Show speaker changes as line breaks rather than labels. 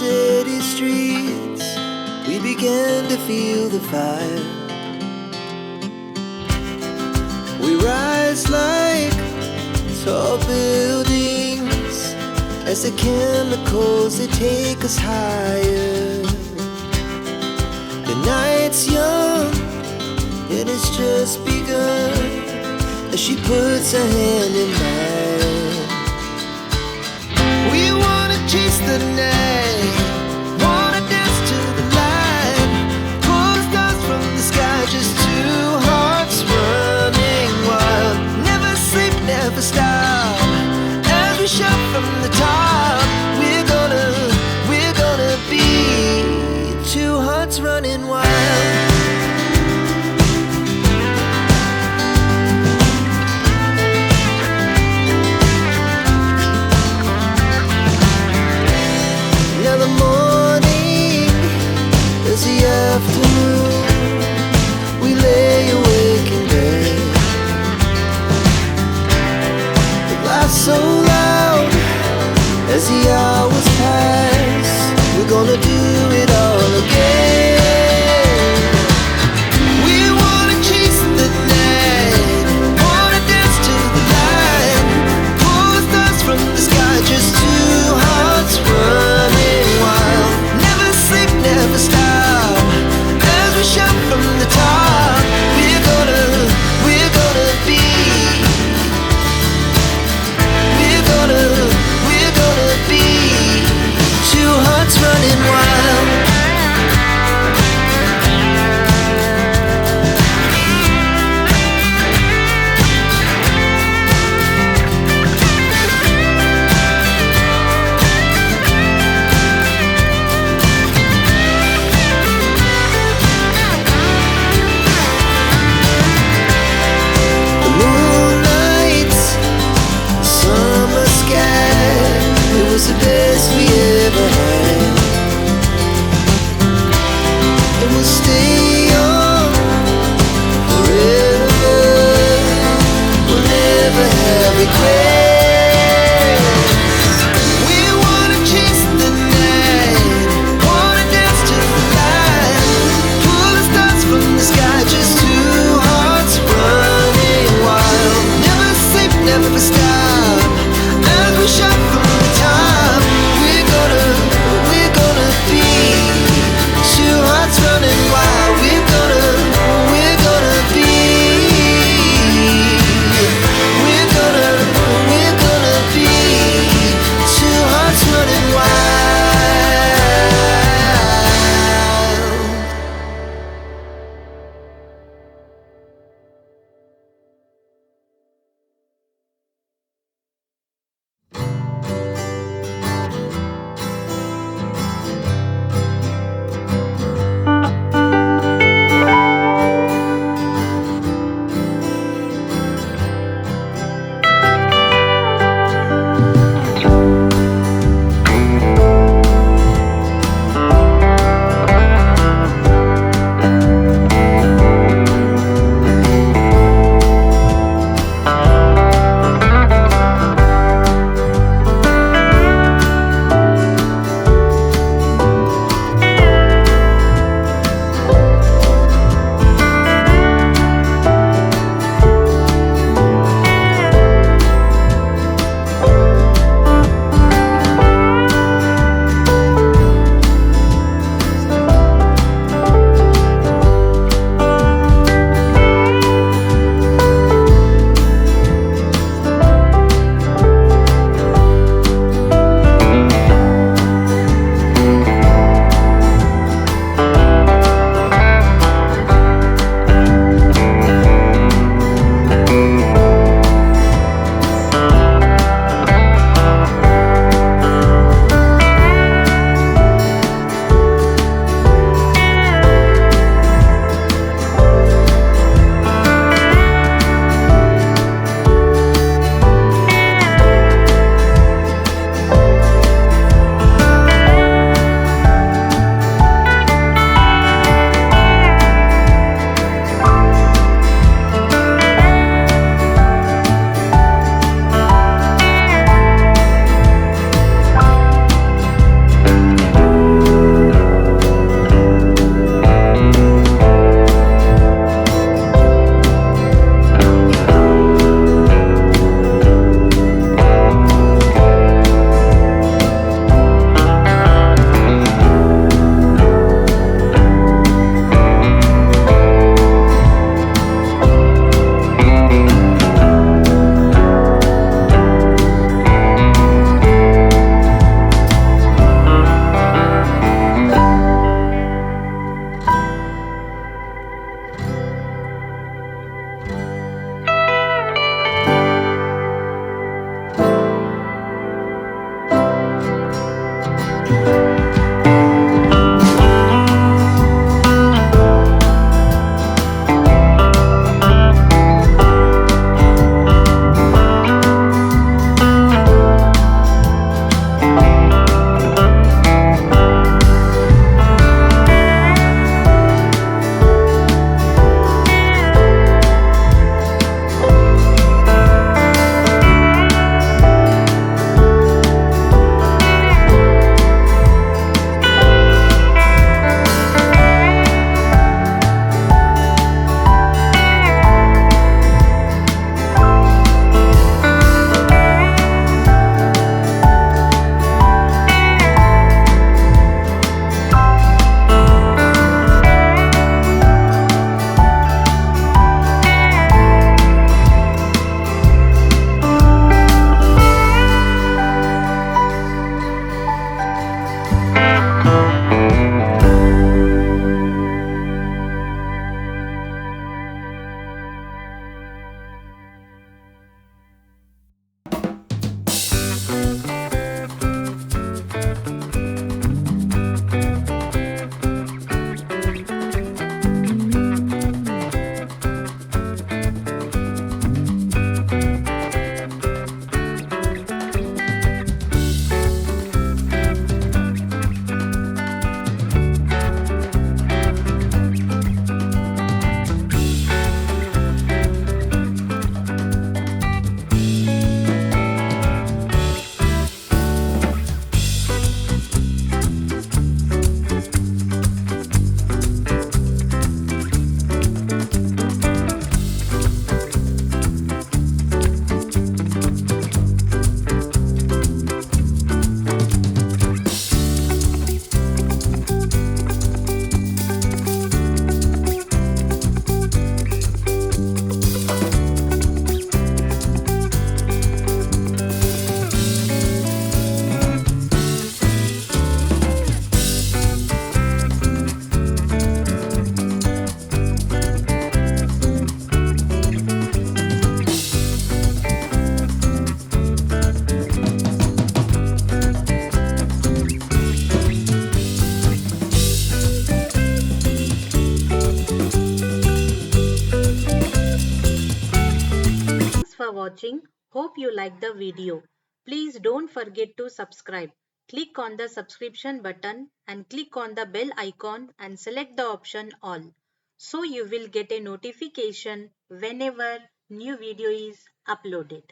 city streets, we began to feel the fire. We rise like tall buildings as the chemicals, they take us higher. The night's young and it's just begun as she puts her hand in mine. We wanna chase the night, wanna dance to the light, pull the stars from the sky, just two hearts running wild. Never sleep, never stop, as we shout from the top. We're gonna be two hearts running wild. The morning is the afternoon, we lay awake in bed. The laughs so loud as the hours pass, we're gonna do it all again. We wanna chase the night, wanna dance to the light, pull the stars from the sky, just two hearts running. Never stop, as we shout from the top. We're gonna be, we're gonna be two hearts running wild. It was the best we ever had.
watching. Hope you like the video. Please don't forget to subscribe. Click on the subscription button and click on the bell icon and select the option all. So you will get a notification whenever new video is uploaded.